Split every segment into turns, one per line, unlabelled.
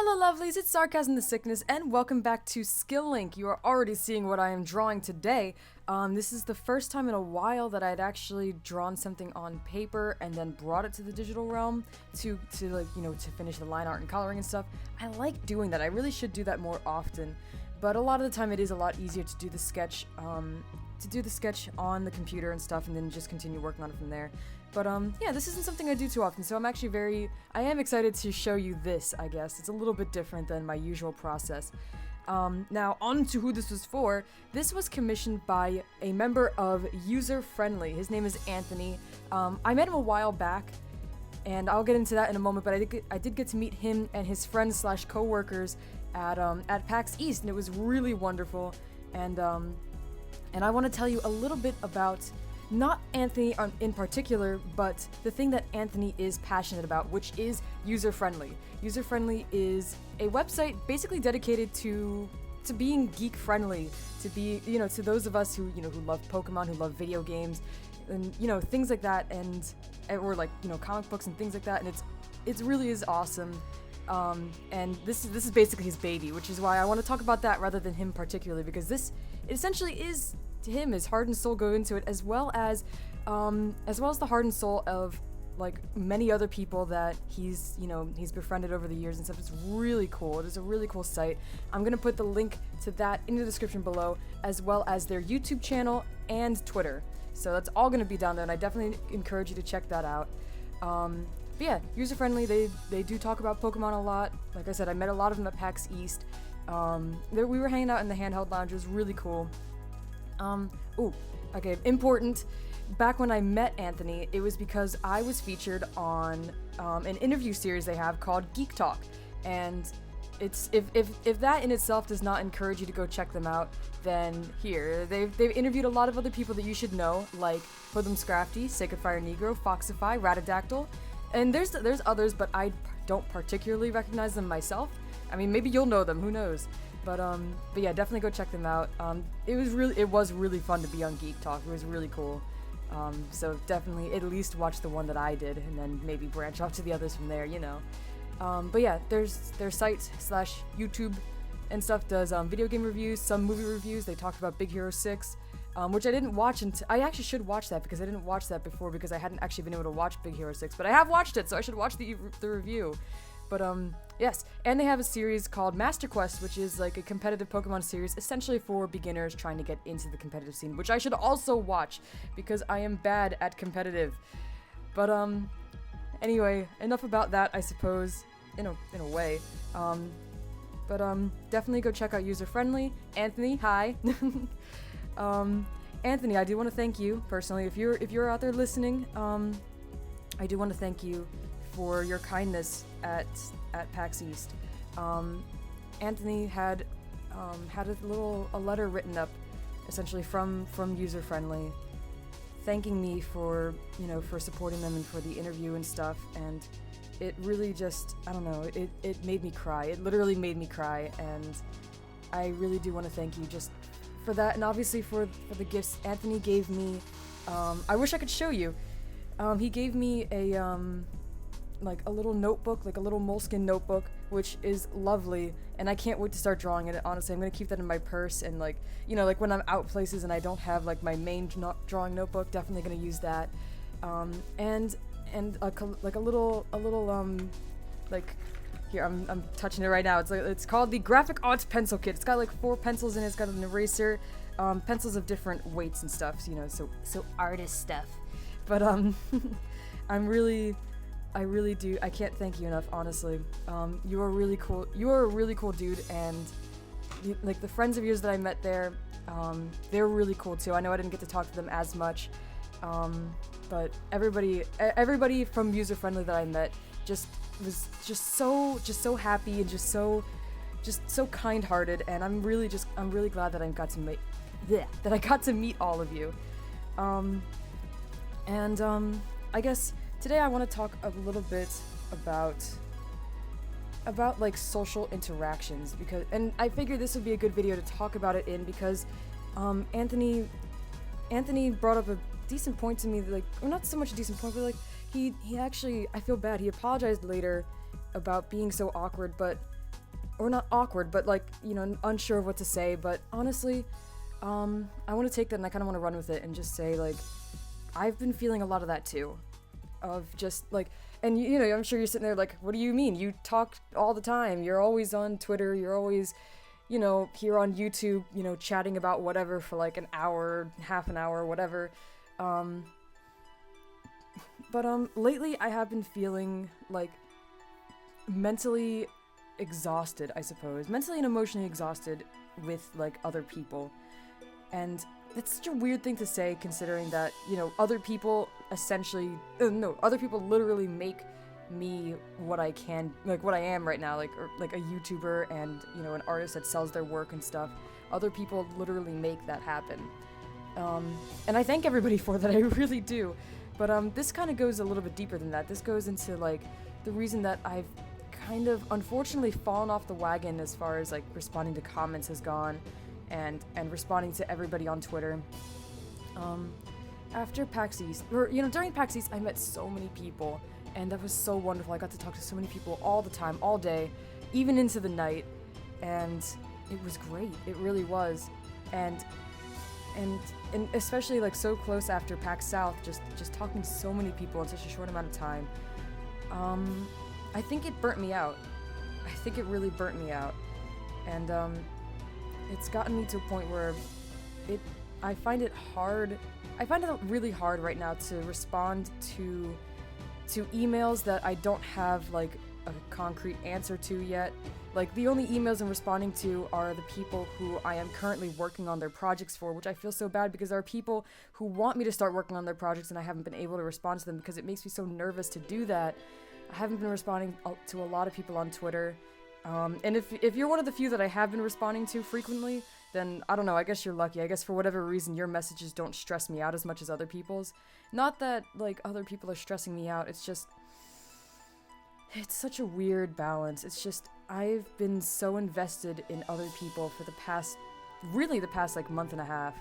Hello lovelies, it's Sarcasm the Sickness, and welcome back to Skill Link. You are already seeing what I am drawing today. This is the first time in a while that I'd actually drawn something on paper and then brought it to the digital realm to finish the line art and coloring and stuff. I like doing that. I really should do that more often, but a lot of the time it is a lot easier to do the sketch on the computer and stuff, and then just continue working on it from there. But yeah, this isn't something I do too often, so I am excited to show you this, I guess. It's a little bit different than my usual process. Now, on to who this was for. This was commissioned by a member of User Friendly. His name is Anthony. I met him a while back, and I'll get into that in a moment, but I did get to meet him and his friends slash co-workers at PAX East, and it was really wonderful. And I want to tell you a little bit about not Anthony in particular, but the thing that Anthony is passionate about, which is User Friendly. User Friendly is a website basically dedicated to being geek friendly, to be, to those of us who love Pokemon, who love video games, and things like that, or like comic books and things like that, and it really is awesome. And this is basically his baby, which is why I want to talk about that rather than him particularly, because this essentially is to him, his heart and soul go into it, as well as the heart and soul of like many other people that he's befriended over the years and stuff. It's really cool. It is a really cool site. I'm gonna put the link to that in the description below, as well as their YouTube channel and Twitter. So that's all gonna be down there, and I definitely encourage you to check that out. But yeah, User Friendly. They do talk about Pokemon a lot. Like I said, I met a lot of them at PAX East. We were hanging out in the handheld lounge. It was really cool. Okay, important. Back when I met Anthony, it was because I was featured on an interview series they have called Geek Talk, and it's if that in itself does not encourage you to go check them out, then here they've interviewed a lot of other people that you should know, like Hoodlum Scrafty, Sacred Fire Negro, Foxify, Ratadactyl, and there's others, but I don't particularly recognize them myself. I mean, maybe you'll know them, who knows? But yeah, definitely go check them out. It was really fun to be on Geek Talk. It was really cool. So definitely at least watch the one that I did, and then maybe branch off to the others from there, But yeah, their site slash YouTube and stuff does video game reviews, some movie reviews. They talked about Big Hero 6, which I didn't watch until I actually should watch that, because I didn't watch that before because I hadn't actually been able to watch Big Hero 6, but I have watched it, so I should watch the review. But yes, and they have a series called Master Quest, which is like a competitive Pokemon series, essentially for beginners trying to get into the competitive scene, which I should also watch because I am bad at competitive. But anyway, enough about that, I suppose, in a way. But definitely go check out User Friendly. Anthony, hi. Anthony, I do want to thank you personally. If you're out there listening, I do want to thank you for your kindness at PAX East. Anthony had a letter written up, essentially from User Friendly, thanking me for supporting them and for the interview and stuff. And it really just, I don't know, it made me cry. It literally made me cry, and I really do want to thank you just for that, and obviously for the gifts Anthony gave me. I wish I could show you. He gave me like a little notebook, like a little moleskin notebook, which is lovely, and I can't wait to start drawing in it. Honestly, I'm gonna keep that in my purse, and like when I'm out places and I don't have like my main drawing notebook, definitely gonna use that. And a little like, here, I'm touching it right now. It's called the Graphic Arts Pencil Kit. It's got like 4 pencils in it. It's got an eraser, pencils of different weights and stuff. So artist stuff. But I really do. I can't thank you enough, honestly. You are really cool. You are a really cool dude, and like the friends of yours that I met there, they're really cool too. I know I didn't get to talk to them as much, but everybody from User Friendly that I met was so happy and just so kind-hearted, and I'm really glad that I got to meet all of you. I guess today I want to talk a little bit about like social interactions, and I figured this would be a good video to talk about it in, because Anthony brought up a decent point to me, like, or not so much a decent point, but like he actually, I feel bad, he apologized later about being so awkward, but or not awkward, but like, unsure of what to say. But honestly, I want to take that and I kind of want to run with it and just say, like, I've been feeling a lot of that too. Of just like, and I'm sure you're sitting there like, what do you mean? You talk all the time. You're always on Twitter. You're always, here on YouTube, chatting about whatever for like an hour, half an hour, whatever. But lately I have been feeling like mentally exhausted, I suppose. Mentally and emotionally exhausted with like other people. And that's such a weird thing to say, considering that, other people other people literally make me what I can, like what I am right now, like a YouTuber and, an artist that sells their work and stuff. Other people literally make that happen. And I thank everybody for that, I really do. But this kind of goes a little bit deeper than that. This goes into like the reason that I've kind of unfortunately fallen off the wagon as far as like responding to comments has gone. And responding to everybody on Twitter. After PAX East, or during PAX East, I met so many people, and that was so wonderful. I got to talk to so many people all the time, all day, even into the night, and it was great. It really was, and especially like so close after PAX South, just talking to so many people in such a short amount of time. I think it burnt me out. I think it really burnt me out, and it's gotten me to a point where I find it really hard right now to respond to emails that I don't have like a concrete answer to yet. Like the only emails I'm responding to are the people who I am currently working on their projects for, which I feel so bad because there are people who want me to start working on their projects and I haven't been able to respond to them because it makes me so nervous to do that. I haven't been responding to a lot of people on Twitter. And if you're one of the few that I have been responding to frequently, then I don't know, I guess you're lucky. I guess for whatever reason your messages don't stress me out as much as other people's. Not that like other people are stressing me out, it's just, it's such a weird balance. It's just, I've been so invested in other people for the past like month and a half,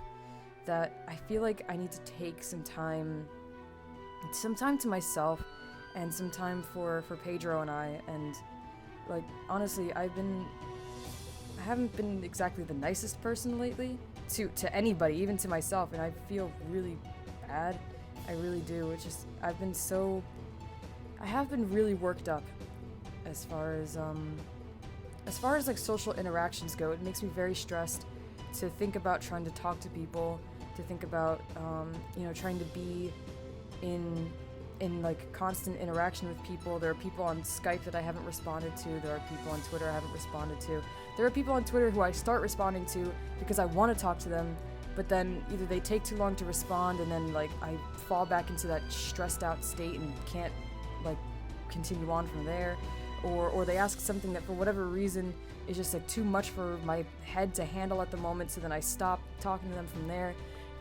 that I feel like I need to take some time to myself and some time for Pedro and I, and like, honestly, I haven't been exactly the nicest person lately to anybody, even to myself, and I feel really bad. I really do. It's just, I have been really worked up as far as like social interactions go. It makes me very stressed to think about trying to talk to people, to think about, trying to be in like constant interaction with people. There are people on Skype that I haven't responded to. There are people on Twitter I haven't responded to. There are people on Twitter who I start responding to because I want to talk to them, but then either they take too long to respond and then like I fall back into that stressed out state and can't like continue on from there, or they ask something that for whatever reason is just like too much for my head to handle at the moment, so then I stop talking to them from there.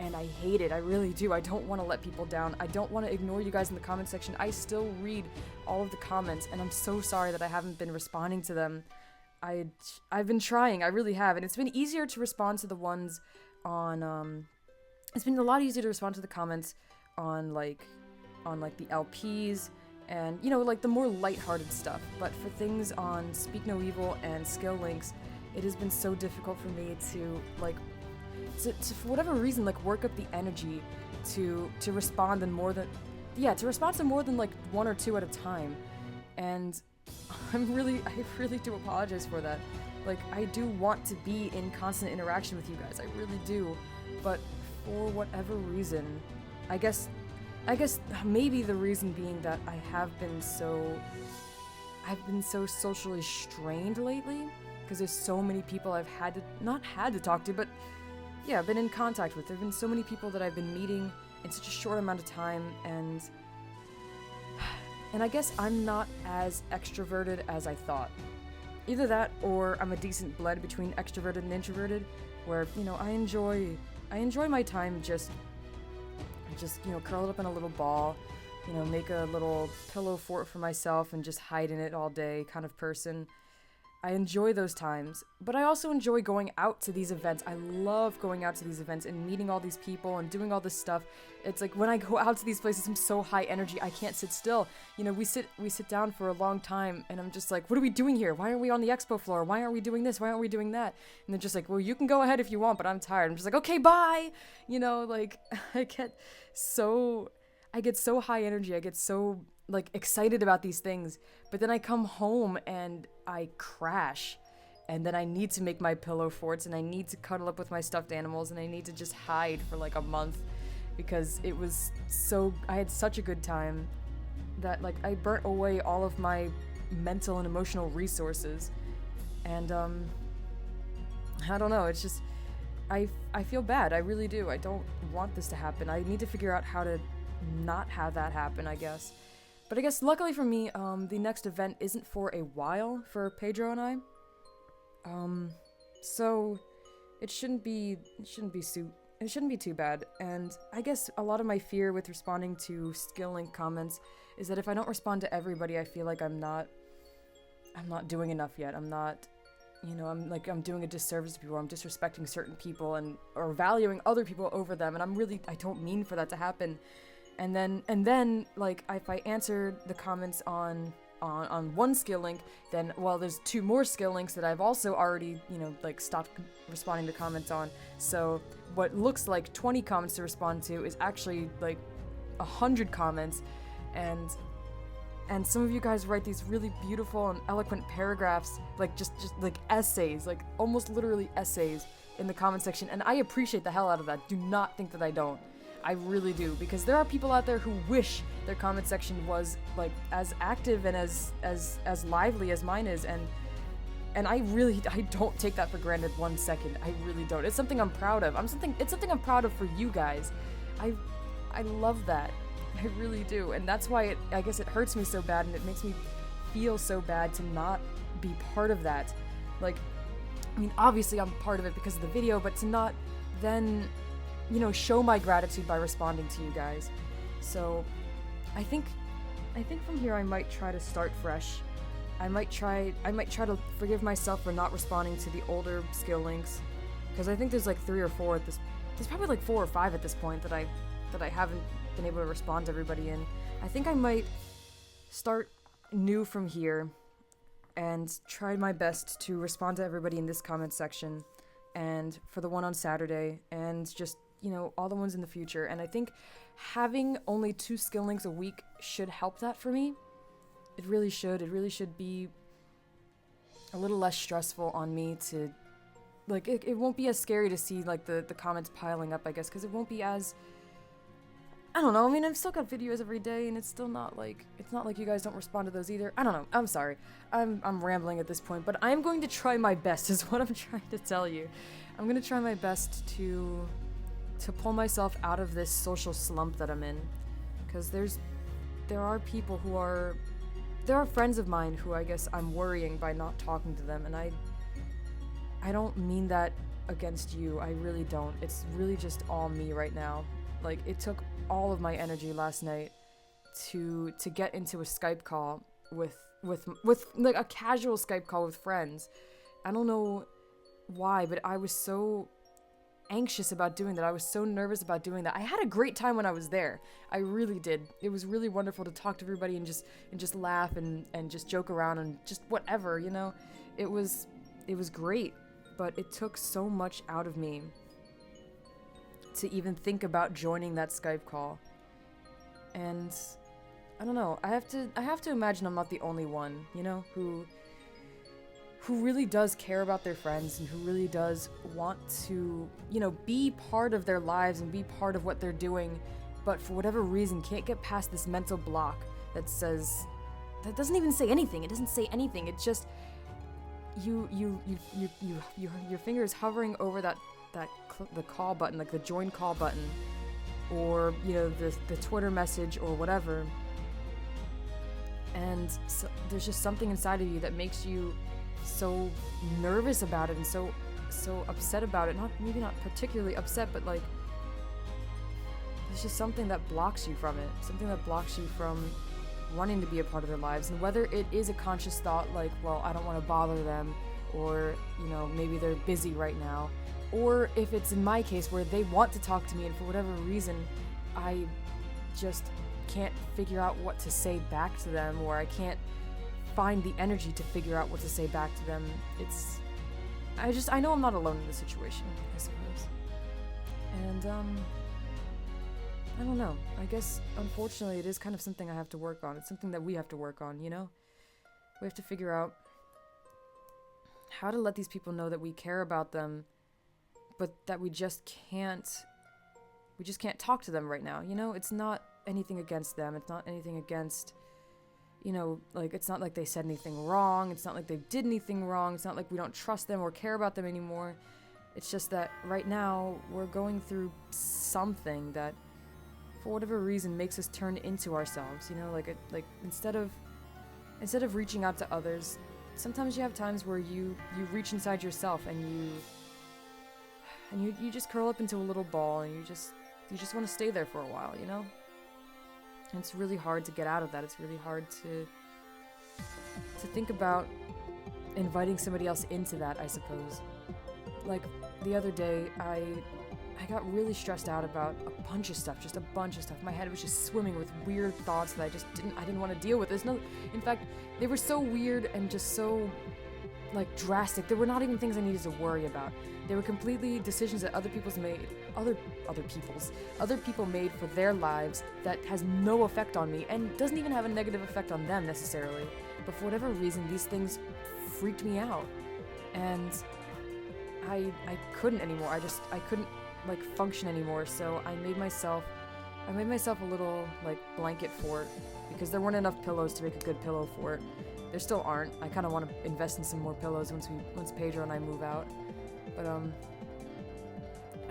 And I hate it, I really do. I don't want to let people down. I don't want to ignore you guys in the comment section. I still read all of the comments, and I'm so sorry that I haven't been responding to them. I've been trying, I really have, and it's been easier to respond to the ones on, it's been a lot easier to respond to the comments on the LPs, and, like the more lighthearted stuff. But for things on Speak No Evil and Skill Links, it has been so difficult for me to, like, to for whatever reason, like, work up the energy to respond to more than like one or two at a time. And I really do apologize for that. Like, I do want to be in constant interaction with you guys, I really do. But for whatever reason, I guess maybe the reason being that I've been so socially strained lately, because there's so many people I've not had to talk to, but yeah, been in contact with. There have been so many people that I've been meeting in such a short amount of time, and I guess I'm not as extroverted as I thought. Either that, or I'm a decent blend between extroverted and introverted, where, I enjoy my time just curl it up in a little ball, make a little pillow fort for myself and just hide in it all day kind of person. I enjoy those times, but I also enjoy going out to these events. I love going out to these events and meeting all these people and doing all this stuff. It's like when I go out to these places, I'm so high energy, I can't sit still. You know, we sit down for a long time, and I'm just like, what are we doing here? Why aren't we on the expo floor? Why aren't we doing this? Why aren't we doing that? And they're just like, well, you can go ahead if you want, but I'm tired. I'm just like, okay, bye. You know, like I get so high energy. I get so like excited about these things, but then I come home and I crash, and then I need to make my pillow forts, and I need to cuddle up with my stuffed animals, and I need to just hide for like a month because I had such a good time that like I burnt away all of my mental and emotional resources, and I don't know, it's just I feel bad. I really do. I don't want this to happen. I need to figure out how to not have that happen, I guess. But I guess luckily for me, the next event isn't for a while for Pedro and I. So it shouldn't be too bad. And I guess a lot of my fear with responding to skill link comments is that if I don't respond to everybody, I feel like I'm not doing enough yet. I'm not, you know, I'm doing a disservice to people. I'm disrespecting certain people or valuing other people over them. And I don't mean for that to happen. And then, like, if I answer the comments on one skill link, then, well, there's 2 more skill links that I've also already, you know, like, stopped responding to comments on. So what looks like 20 comments to respond to is actually, like, 100 comments. And some of you guys write these really beautiful and eloquent paragraphs, like, just like essays, like, almost literally essays in the comment section. And I appreciate the hell out of that. Do not think that I don't. I really do, because there are people out there who wish their comment section was like as active and as lively as mine is, and I don't take that for granted 1 second. I really don't. It's something I'm proud of. It's something I'm proud of for you guys. I love that. I really do, and that's why I guess it hurts me so bad, and it makes me feel so bad to not be part of that. Like, I mean, obviously I'm part of it because of the video, but to not then, you know, show my gratitude by responding to you guys. So I think from here I might try to start fresh. I might try to forgive myself for not responding to the older skill links, because I think there's like 3 or 4 there's probably like 4 or 5 at this point that I haven't been able to respond to everybody in. I think I might start new from here and try my best to respond to everybody in this comment section, and for the one on Saturday, and just, you know, all the ones in the future. And I think having only 2 skill links a week should help that for me. It really should. It really should be a little less stressful on me to, like, it won't be as scary to see, like, the comments piling up, I guess, because it won't be as, I don't know, I mean, I've still got videos every day, and it's not like you guys don't respond to those either. I don't know, I'm sorry. I'm rambling at this point, but I'm going to try my best, is what I'm trying to tell you. I'm going to try my best to pull myself out of this social slump that I'm in, because there are people there are friends of mine who I guess I'm worrying by not talking to them, and I don't mean that against you. I really don't. It's really just all me right now. Like, it took all of my energy last night to get into a Skype call with like a casual Skype call with friends. I don't know why, but I was so anxious about doing that. I was so nervous about doing that. I had a great time when I was there. I really did. It was really wonderful to talk to everybody and just laugh and just joke around and just whatever, you know. It was great, but it took so much out of me to even think about joining that Skype call. And I don't know. I have to imagine I'm not the only one, you know, who really does care about their friends and who really does want to, you know, be part of their lives and be part of what they're doing, but for whatever reason can't get past this mental block that doesn't even say anything. It doesn't say anything. It's just your finger is hovering over the call button, like the join call button, or, you know, the Twitter message or whatever. And so there's just something inside of you that makes you so nervous about it and so upset about it. Maybe not particularly upset, but like there's just something that blocks you from it. Something that blocks you from wanting to be a part of their lives, and whether it is a conscious thought like, well, I don't want to bother them, or, you know, maybe they're busy right now, or if it's in my case where they want to talk to me and for whatever reason I just can't figure out what to say back to them, or I can't find the energy to figure out what to say back to them. I know I'm not alone in this situation, I suppose. And I don't know. I guess, unfortunately, it is kind of something I have to work on. It's something that we have to work on, you know? We have to figure out how to let these people know that we care about them, but that we just can't talk to them right now, you know? It's not anything against them. It's not anything against, you know, like, it's not like they said anything wrong. It's not like they did anything wrong. It's not like we don't trust them or care about them anymore. It's just that right now we're going through something that, for whatever reason, makes us turn into ourselves, you know? Like instead of reaching out to others, sometimes you have times where you reach inside yourself and you just curl up into a little ball and you just want to stay there for a while, you know? And it's really hard to get out of that. It's really hard to think about inviting somebody else into that, I suppose. Like, the other day, I got really stressed out about a bunch of stuff, just a bunch of stuff. My head was just swimming with weird thoughts that I didn't want to deal with. In fact, they were so weird and just so, like, drastic. They were not even things I needed to worry about. They were completely decisions that other people made for their lives that has no effect on me and doesn't even have a negative effect on them necessarily. But for whatever reason, these things freaked me out. And I couldn't anymore. I couldn't, like, function anymore. So I made myself a little, like, blanket fort, because there weren't enough pillows to make a good pillow fort. There still aren't. I kind of want to invest in some more pillows once Pedro and I move out. But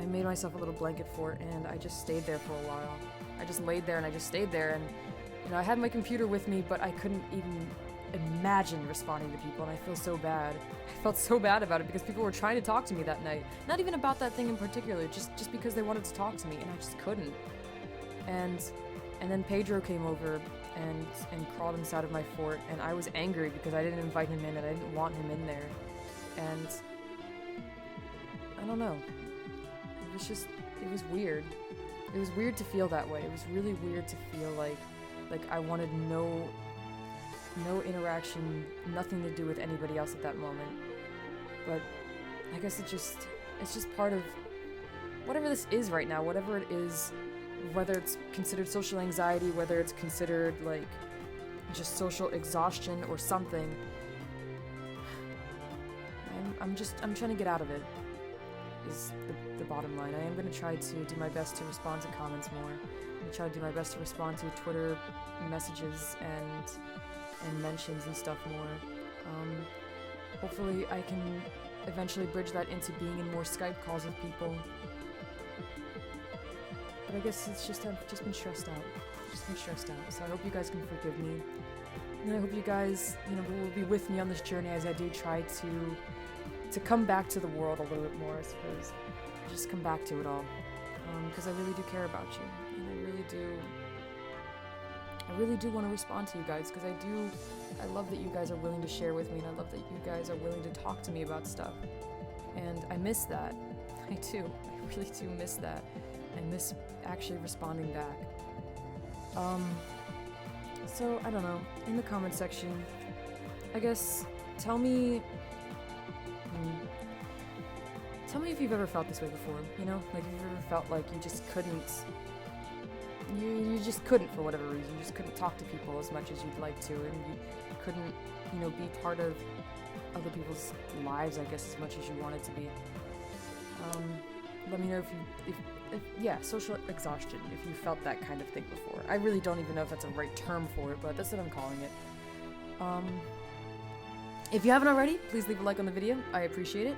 I made myself a little blanket fort, and I just stayed there for a while. I just laid there and I just stayed there, and, you know, I had my computer with me, but I couldn't even imagine responding to people, and I feel so bad. I felt so bad about it because people were trying to talk to me that night. Not even about that thing in particular, just because they wanted to talk to me, and I just couldn't. And then Pedro came over and crawled inside of my fort, and I was angry because I didn't invite him in and I didn't want him in there. And I don't know. It was weird. It was weird to feel that way. It was really weird to feel like I wanted no interaction, nothing to do with anybody else at that moment. But I guess it's just part of whatever this is right now, whatever it is, whether it's considered social anxiety, whether it's considered, like, just social exhaustion or something. I'm trying to get out of it, is the bottom line. I am going to try to do my best to respond to comments more. I'm going to try to do my best to respond to Twitter messages and mentions and stuff more. Hopefully I can eventually bridge that into being in more Skype calls with people. But I guess I've just been stressed out. So I hope you guys can forgive me. And I hope you guys, you know, will be with me on this journey as I do try to come back to the world a little bit more, I suppose. Just come back to it all. Because I really do care about you. And I really do want to respond to you guys, because I love that you guys are willing to share with me, and I love that you guys are willing to talk to me about stuff. And I miss that. I really do miss that. I miss actually responding back. So, I don't know, in the comment section, I guess, tell me if you've ever felt this way before, you know? Like, if you've ever felt like you just couldn't, you just couldn't for whatever reason. You just couldn't talk to people as much as you'd like to, and you couldn't, you know, be part of other people's lives, I guess, as much as you wanted to be. Let me know if yeah, social exhaustion, if you felt that kind of thing before. I really don't even know if that's a right term for it, but that's what I'm calling it. If you haven't already, please leave a like on the video. I appreciate it.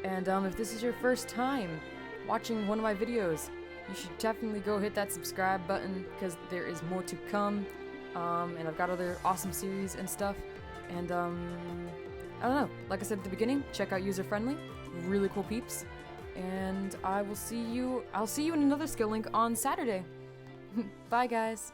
And if this is your first time watching one of my videos, you should definitely go hit that subscribe button, because there is more to come. And I've got other awesome series and stuff. And I don't know, like I said at the beginning, check out User Friendly, really cool peeps. And I'll see you in another skill link on Saturday. Bye guys.